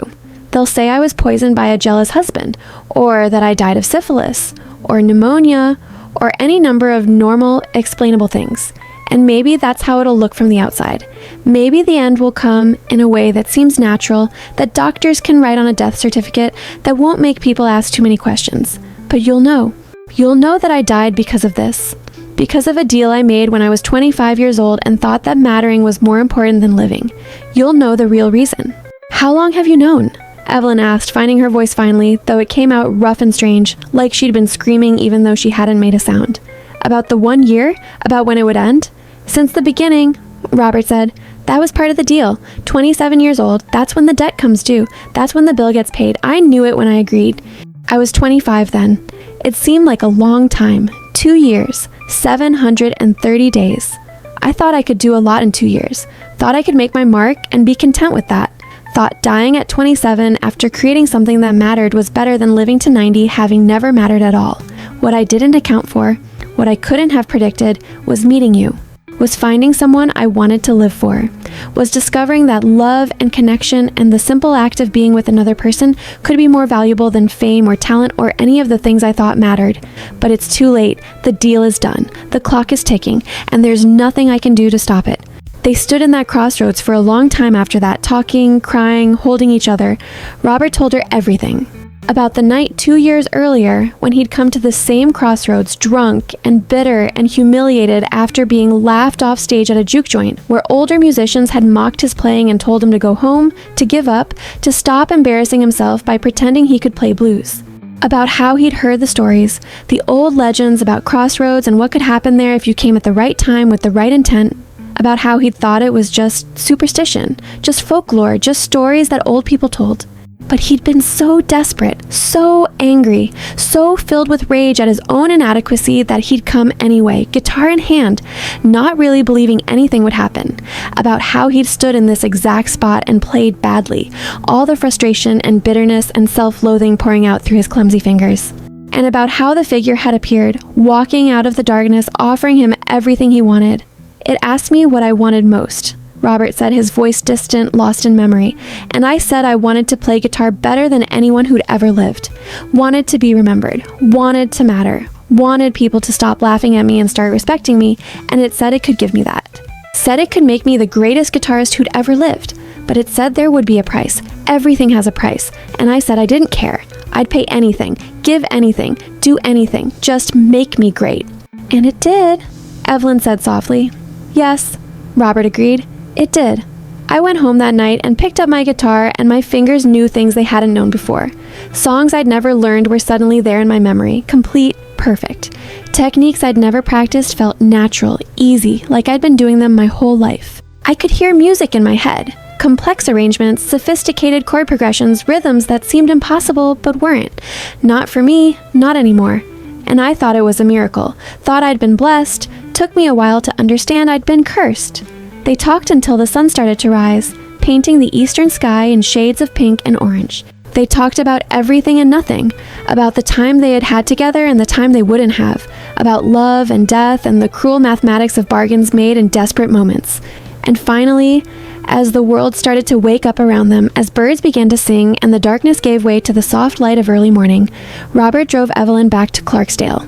They'll say I was poisoned by a jealous husband, or that I died of syphilis, or pneumonia, or any number of normal, explainable things. And maybe that's how it'll look from the outside. Maybe the end will come in a way that seems natural, that doctors can write on a death certificate, that won't make people ask too many questions. But you'll know. You'll know that I died because of this. Because of a deal I made when I was 25 years old and thought that mattering was more important than living. You'll know the real reason. How long have you known? Evelyn asked, finding her voice finally, though it came out rough and strange, like she'd been screaming even though she hadn't made a sound. About the 1 year? About when it would end? Since the beginning, Robert said. That was part of the deal. 27 years old, that's when the debt comes due. That's when the bill gets paid. I knew it when I agreed. I was 25 then. It seemed like a long time. 2 years, 730 days. I thought I could do a lot in 2 years. Thought I could make my mark and be content with that. Thought dying at 27 after creating something that mattered was better than living to 90 having never mattered at all. What I didn't account for, what I couldn't have predicted, was meeting you. Was finding someone I wanted to live for. Was discovering that love and connection and the simple act of being with another person could be more valuable than fame or talent or any of the things I thought mattered. But it's too late. The deal is done. The clock is ticking, and there's nothing I can do to stop it. They stood in that crossroads for a long time after that, talking, crying, holding each other. Robert told her everything. About the night 2 years earlier, when he'd come to the same crossroads, drunk and bitter and humiliated after being laughed off stage at a juke joint, where older musicians had mocked his playing and told him to go home, to give up, to stop embarrassing himself by pretending he could play blues. About how he'd heard the stories, the old legends about crossroads and what could happen there if you came at the right time with the right intent. About how he'd thought it was just superstition, just folklore, just stories that old people told. But he'd been so desperate, so angry, so filled with rage at his own inadequacy that he'd come anyway, guitar in hand, not really believing anything would happen. About how he'd stood in this exact spot and played badly, all the frustration and bitterness and self-loathing pouring out through his clumsy fingers. And about how the figure had appeared, walking out of the darkness, offering him everything he wanted. It asked me what I wanted most. Robert said, his voice distant, lost in memory, and I said I wanted to play guitar better than anyone who'd ever lived. Wanted to be remembered. Wanted to matter. Wanted people to stop laughing at me and start respecting me, and it said it could give me that. Said it could make me the greatest guitarist who'd ever lived, but it said there would be a price. Everything has a price, and I said I didn't care. I'd pay anything, give anything, do anything, just make me great. And it did, Evelyn said softly. Yes, Robert agreed. It did. I went home that night and picked up my guitar, and my fingers knew things they hadn't known before. Songs I'd never learned were suddenly there in my memory, complete, perfect. Techniques I'd never practiced felt natural, easy, like I'd been doing them my whole life. I could hear music in my head, complex arrangements, sophisticated chord progressions, rhythms that seemed impossible but weren't. Not for me, not anymore. And I thought it was a miracle, thought I'd been blessed. Took me a while to understand I'd been cursed. They talked until the sun started to rise, painting the eastern sky in shades of pink and orange. They talked about everything and nothing, about the time they had had together and the time they wouldn't have, about love and death and the cruel mathematics of bargains made in desperate moments. And finally, as the world started to wake up around them, as birds began to sing and the darkness gave way to the soft light of early morning, Robert drove Evelyn back to Clarksdale.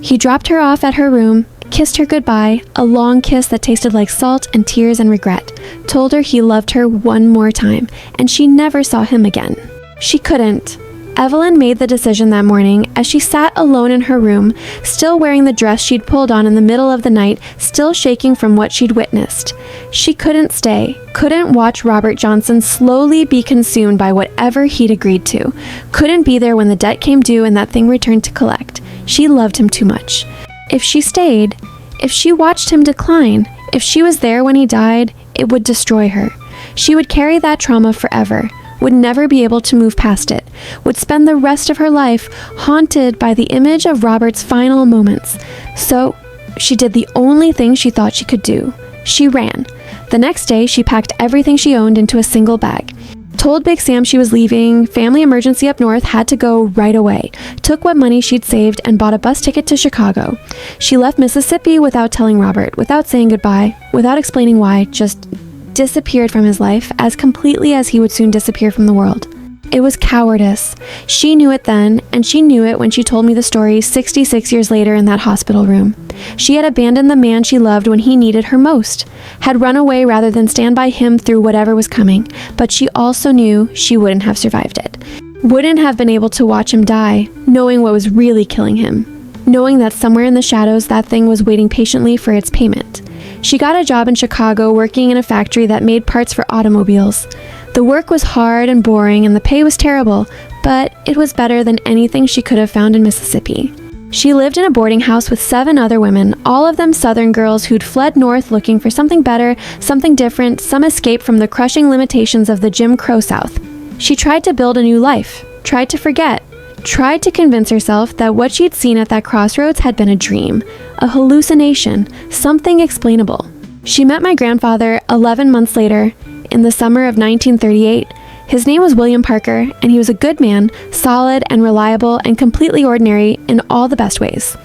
He dropped her off at her room, kissed her goodbye, a long kiss that tasted like salt and tears and regret, told her he loved her one more time, and she never saw him again. She couldn't. Evelyn made the decision that morning as she sat alone in her room, still wearing the dress she'd pulled on in the middle of the night, still shaking from what she'd witnessed. She couldn't stay, couldn't watch Robert Johnson slowly be consumed by whatever he'd agreed to, couldn't be there when the debt came due and that thing returned to collect. She loved him too much. If she stayed, if she watched him decline, if she was there when he died, it would destroy her. She would carry that trauma forever, would never be able to move past it, would spend the rest of her life haunted by the image of Robert's final moments. So, she did the only thing she thought she could do. She ran. The next day, she packed everything she owned into a single bag. Told Big Sam she was leaving, family emergency up north, had to go right away. Took what money she'd saved and bought a bus ticket to Chicago. She left Mississippi without telling Robert, without saying goodbye, without explaining why, just disappeared from his life as completely as he would soon disappear from the world. It was cowardice. She knew it then, and she knew it when she told me the story 66 years later in that hospital room. She had abandoned the man she loved when he needed her most, had run away rather than stand by him through whatever was coming, but she also knew she wouldn't have survived it. Wouldn't have been able to watch him die, knowing what was really killing him, knowing that somewhere in the shadows that thing was waiting patiently for its payment. She got a job in Chicago working in a factory that made parts for automobiles. The work was hard and boring and the pay was terrible, but it was better than anything she could have found in Mississippi. She lived in a boarding house with 7 other women, all of them Southern girls who'd fled north looking for something better, something different, some escape from the crushing limitations of the Jim Crow South. She tried to build a new life, tried to forget, tried to convince herself that what she'd seen at that crossroads had been a dream, a hallucination, something explainable. She met my grandfather 11 months later, in the summer of 1938. His name was William Parker, and he was a good man, solid and reliable and completely ordinary in all the best ways.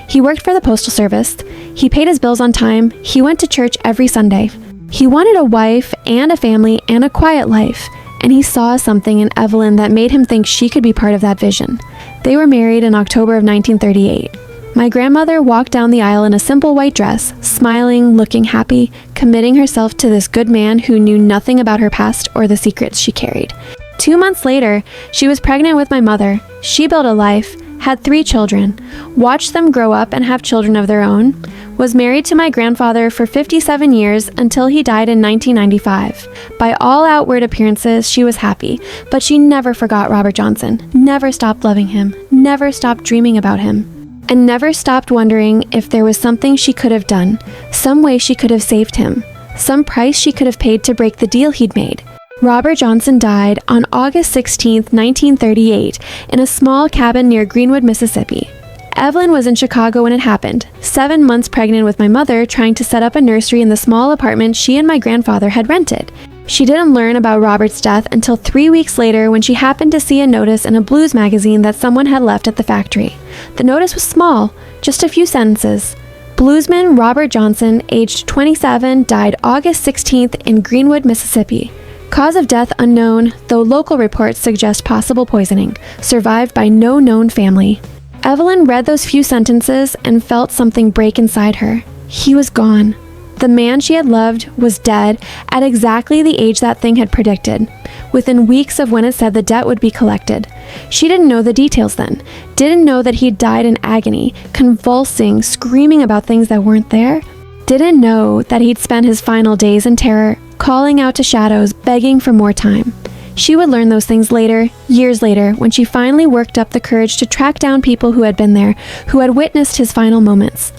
He worked for the Postal Service. He paid his bills on time. He went to church every Sunday. He wanted a wife and a family and a quiet life, and he saw something in Evelyn that made him think she could be part of that vision. They were married in October of 1938. My grandmother walked down the aisle in a simple white dress, smiling, looking happy, committing herself to this good man who knew nothing about her past or the secrets she carried. 2 months later, she was pregnant with my mother. She built a life, had 3 children, watched them grow up and have children of their own, was married to my grandfather for 57 years until he died in 1995. By all outward appearances, she was happy, but she never forgot Robert Johnson, never stopped loving him, never stopped dreaming about him, and never stopped wondering if there was something she could have done, some way she could have saved him, some price she could have paid to break the deal he'd made. Robert Johnson died on August 16, 1938, in a small cabin near Greenwood, Mississippi. Evelyn was in Chicago when it happened, 7 months pregnant with my mother, trying to set up a nursery in the small apartment she and my grandfather had rented. She didn't learn about Robert's death until 3 weeks later when she happened to see a notice in a blues magazine that someone had left at the factory. The notice was small, just a few sentences. Bluesman Robert Johnson, aged 27, died August 16th in Greenwood, Mississippi. Cause of death unknown, though local reports suggest possible poisoning. Survived by no known family. Evelyn read those few sentences and felt something break inside her. He was gone. The man she had loved was dead at exactly the age that thing had predicted, within weeks of when it said the debt would be collected. She didn't know the details then, didn't know that he'd died in agony, convulsing, screaming about things that weren't there, didn't know that he'd spent his final days in terror, calling out to shadows, begging for more time. She would learn those things later, years later, when she finally worked up the courage to track down people who had been there, who had witnessed his final moments.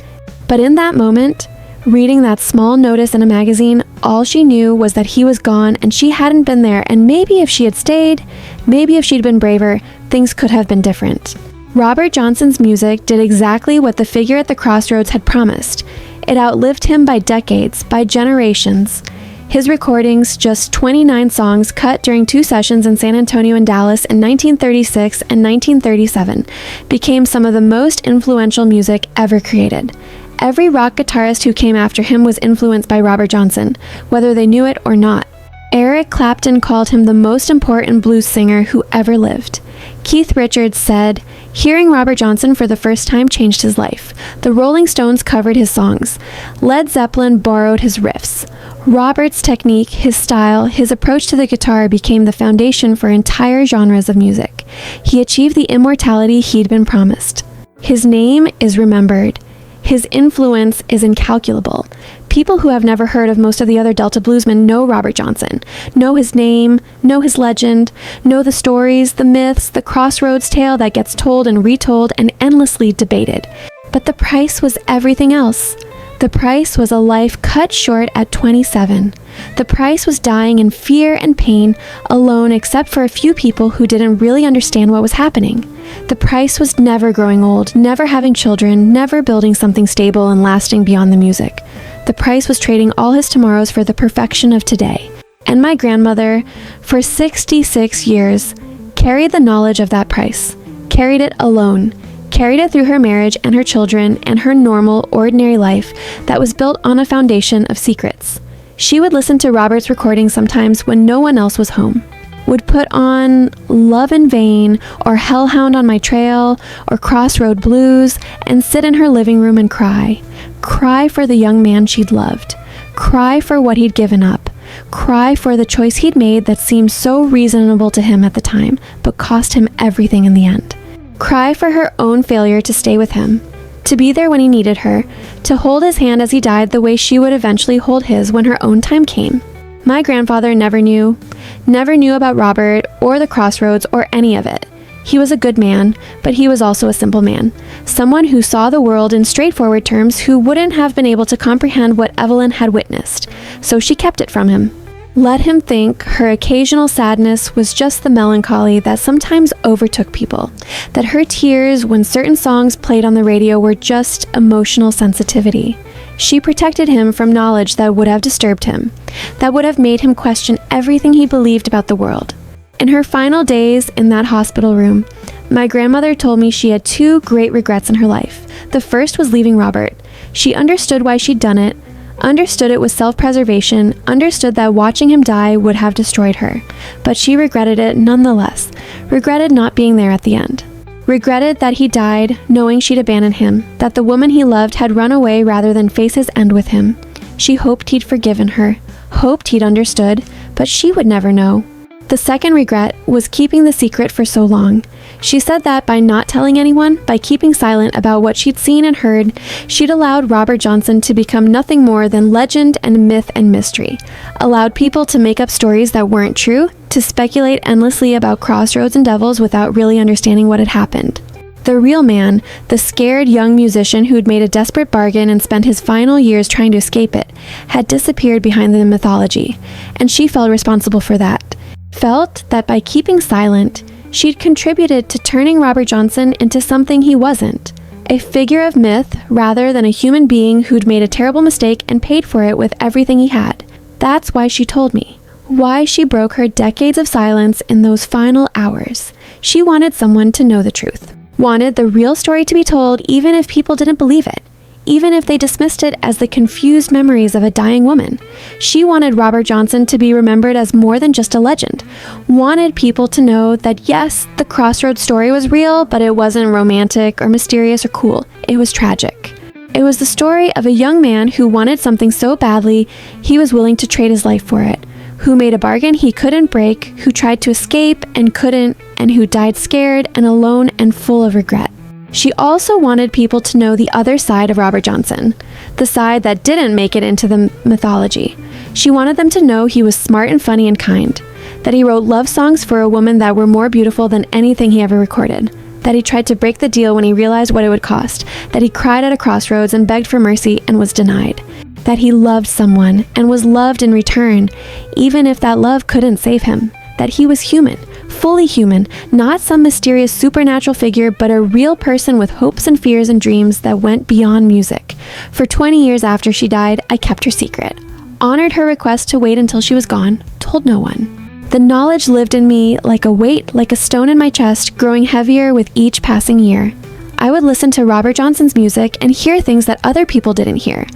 But in that moment, reading that small notice in a magazine, all she knew was that he was gone and she hadn't been there, and maybe if she had stayed, maybe if she'd been braver, things could have been different. Robert Johnson's music did exactly what the figure at the crossroads had promised. It outlived him by decades, by generations. His recordings, just 29 songs cut during 2 sessions in San Antonio and Dallas in 1936 and 1937, became some of the most influential music ever created. Every rock guitarist who came after him was influenced by Robert Johnson, whether they knew it or not. Eric Clapton called him the most important blues singer who ever lived. Keith Richards said, "Hearing Robert Johnson for the first time changed his life. The Rolling Stones covered his songs. Led Zeppelin borrowed his riffs. Robert's technique, his style, his approach to the guitar became the foundation for entire genres of music. He achieved the immortality he'd been promised. His name is remembered. His influence is incalculable. People who have never heard of most of the other Delta bluesmen know Robert Johnson, know his name, know his legend, know the stories, the myths, the crossroads tale that gets told and retold and endlessly debated. But the price was everything else. The price was a life cut short at 27. The price was dying in fear and pain, alone except for a few people who didn't really understand what was happening. The price was never growing old, never having children, never building something stable and lasting beyond the music. The price was trading all his tomorrows for the perfection of today. And my grandmother, for 66 years, carried the knowledge of that price, carried it alone, carried it through her marriage and her children and her normal, ordinary life that was built on a foundation of secrets. She would listen to Robert's recordings sometimes when no one else was home, would put on Love in Vain or Hellhound on My Trail or Crossroad Blues and sit in her living room and cry. Cry for the young man she'd loved. Cry for what he'd given up. Cry for the choice he'd made that seemed so reasonable to him at the time, but cost him everything in the end. Cry for her own failure to stay with him, to be there when he needed her, to hold his hand as he died the way she would eventually hold his when her own time came. My grandfather never knew about Robert or the crossroads or any of it. He was a good man, but he was also a simple man, someone who saw the world in straightforward terms who wouldn't have been able to comprehend what Evelyn had witnessed, so she kept it from him. Let him think her occasional sadness was just the melancholy that sometimes overtook people, that her tears when certain songs played on the radio were just emotional sensitivity. She protected him from knowledge that would have disturbed him, that would have made him question everything he believed about the world. In her final days in that hospital room, my grandmother told me she had 2 great regrets in her life. The first was leaving Robert. She understood why she'd done it, understood it was self-preservation, understood that watching him die would have destroyed her, but she regretted it nonetheless, regretted not being there at the end. Regretted that he died knowing she'd abandoned him, that the woman he loved had run away rather than face his end with him. She hoped he'd forgiven her, hoped he'd understood, but she would never know. The second regret was keeping the secret for so long. She said that by not telling anyone, by keeping silent about what she'd seen and heard, she'd allowed Robert Johnson to become nothing more than legend and myth and mystery, allowed people to make up stories that weren't true, to speculate endlessly about crossroads and devils without really understanding what had happened. The real man, the scared young musician who'd made a desperate bargain and spent his final years trying to escape it, had disappeared behind the mythology, and she felt responsible for that. Felt that by keeping silent, she'd contributed to turning Robert Johnson into something he wasn't, a figure of myth rather than a human being who'd made a terrible mistake and paid for it with everything he had. That's why she told me, why she broke her decades of silence in those final hours. She wanted someone to know the truth, wanted the real story to be told even if people didn't believe it, even if they dismissed it as the confused memories of a dying woman. She wanted Robert Johnson to be remembered as more than just a legend, wanted people to know that yes, the crossroads story was real, but it wasn't romantic or mysterious or cool. It was tragic. It was the story of a young man who wanted something so badly he was willing to trade his life for it, who made a bargain he couldn't break, who tried to escape and couldn't, and who died scared and alone and full of regret. She also wanted people to know the other side of Robert Johnson, the side that didn't make it into the mythology. She wanted them to know he was smart and funny and kind, that he wrote love songs for a woman that were more beautiful than anything he ever recorded, that he tried to break the deal when he realized what it would cost, that he cried at a crossroads and begged for mercy and was denied, that he loved someone and was loved in return, even if that love couldn't save him, that he was human, fully human, not some mysterious supernatural figure, but a real person with hopes and fears and dreams that went beyond music. For 20 years after she died, I kept her secret, honored her request to wait until she was gone, told no one. The knowledge lived in me like a weight, like a stone in my chest, growing heavier with each passing year. I would listen to Robert Johnson's music and hear things that other people didn't hear,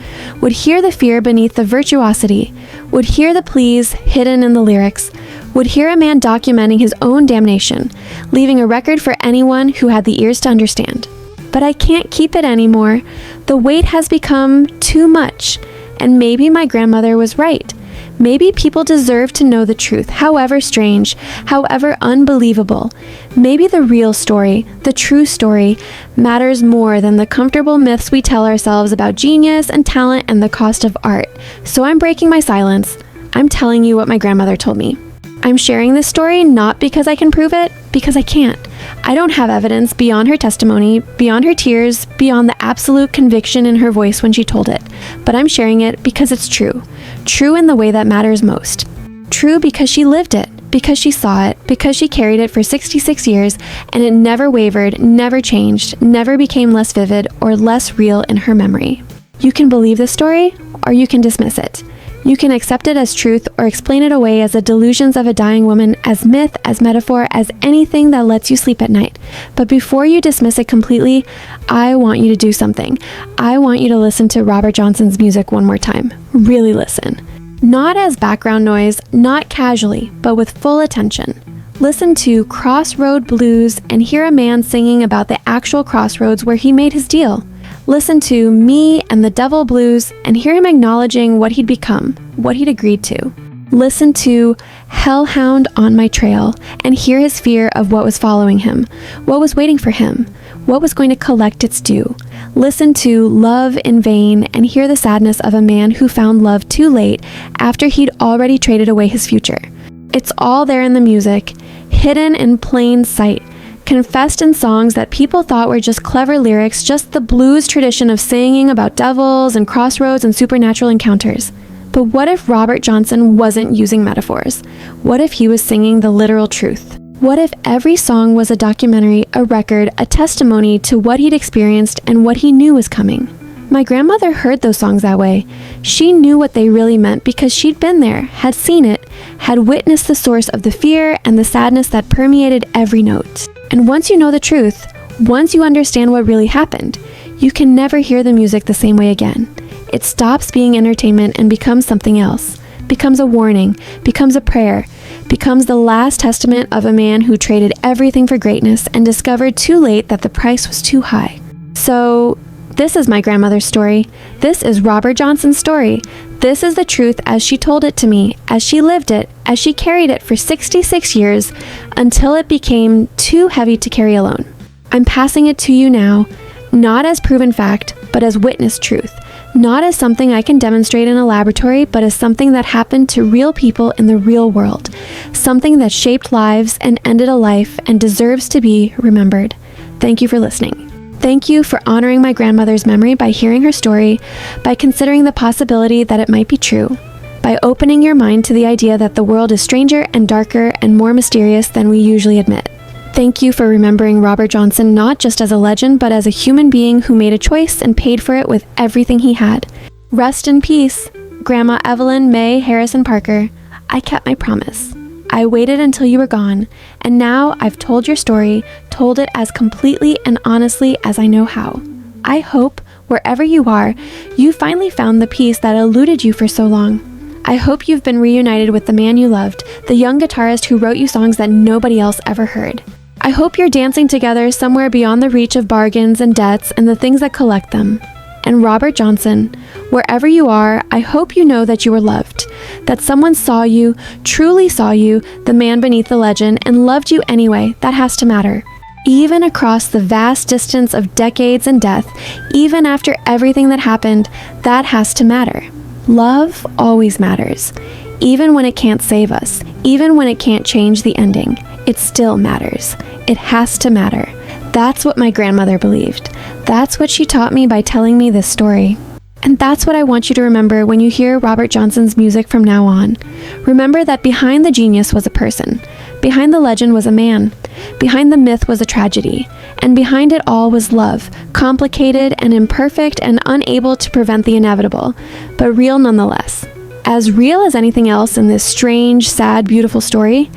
would hear the fear beneath the virtuosity, would hear the pleas hidden in the lyrics, would hear a man documenting his own damnation, leaving a record for anyone who had the ears to understand. But I can't keep it anymore. The weight has become too much, and maybe my grandmother was right. Maybe people deserve to know the truth, however strange, however unbelievable. Maybe the real story, the true story, matters more than the comfortable myths we tell ourselves about genius and talent and the cost of art. So I'm breaking my silence. I'm telling you what my grandmother told me. I'm sharing this story not because I can prove it, because I can't. I don't have evidence beyond her testimony, beyond her tears, beyond the absolute conviction in her voice when she told it. But I'm sharing it because it's true. True in the way that matters most. True because she lived it, because she saw it, because she carried it for 66 years, and it never wavered, never changed, never became less vivid or less real in her memory. You can believe this story, or you can dismiss it. You can accept it as truth or explain it away as the delusions of a dying woman, as myth, as metaphor, as anything that lets you sleep at night. But before you dismiss it completely, I want you to do something. I want you to listen to Robert Johnson's music one more time. Really listen. Not as background noise, not casually, but with full attention. Listen to Crossroad Blues and hear a man singing about the actual crossroads where he made his deal. Listen to Me and the Devil Blues and hear him acknowledging what he'd become, what he'd agreed to. Listen to Hellhound on My Trail and hear his fear of what was following him, what was waiting for him, what was going to collect its due. Listen to Love in Vain and hear the sadness of a man who found love too late after he'd already traded away his future. It's all there in the music, hidden in plain sight. Confessed in songs that people thought were just clever lyrics, just the blues tradition of singing about devils and crossroads and supernatural encounters. But what if Robert Johnson wasn't using metaphors? What if he was singing the literal truth? What if every song was a documentary, a record, a testimony to what he'd experienced and what he knew was coming? My grandmother heard those songs that way. She knew what they really meant because she'd been there, had seen it, had witnessed the source of the fear and the sadness that permeated every note. And once you know the truth, once you understand what really happened, you can never hear the music the same way again. It stops being entertainment and becomes something else, becomes a warning, becomes a prayer, becomes the last testament of a man who traded everything for greatness and discovered too late that the price was too high. So, this is my grandmother's story. This is Robert Johnson's story. This is the truth as she told it to me, as she lived it, as she carried it for 66 years until it became too heavy to carry alone. I'm passing it to you now, not as proven fact, but as witnessed truth. Not as something I can demonstrate in a laboratory, but as something that happened to real people in the real world. Something that shaped lives and ended a life and deserves to be remembered. Thank you for listening. Thank you for honoring my grandmother's memory by hearing her story, by considering the possibility that it might be true, by opening your mind to the idea that the world is stranger and darker and more mysterious than we usually admit. Thank you for remembering Robert Johnson not just as a legend, but as a human being who made a choice and paid for it with everything he had. Rest in peace, Grandma Evelyn May Harrison Parker. I kept my promise. I waited until you were gone, and now I've told your story, told it as completely and honestly as I know how. I hope, wherever you are, you finally found the peace that eluded you for so long. I hope you've been reunited with the man you loved, the young guitarist who wrote you songs that nobody else ever heard. I hope you're dancing together somewhere beyond the reach of bargains and debts and the things that collect them. And Robert Johnson, wherever you are, I hope you know that you were loved, that someone saw you, truly saw you, the man beneath the legend, and loved you anyway. That has to matter. Even across the vast distance of decades and death, even after everything that happened, that has to matter. Love always matters. Even when it can't save us, even when it can't change the ending, it still matters. It has to matter. That's what my grandmother believed. That's what she taught me by telling me this story. And that's what I want you to remember when you hear Robert Johnson's music from now on. Remember that behind the genius was a person. Behind the legend was a man. Behind the myth was a tragedy. And behind it all was love, complicated and imperfect and unable to prevent the inevitable, but real nonetheless. As real as anything else in this strange, sad, beautiful story,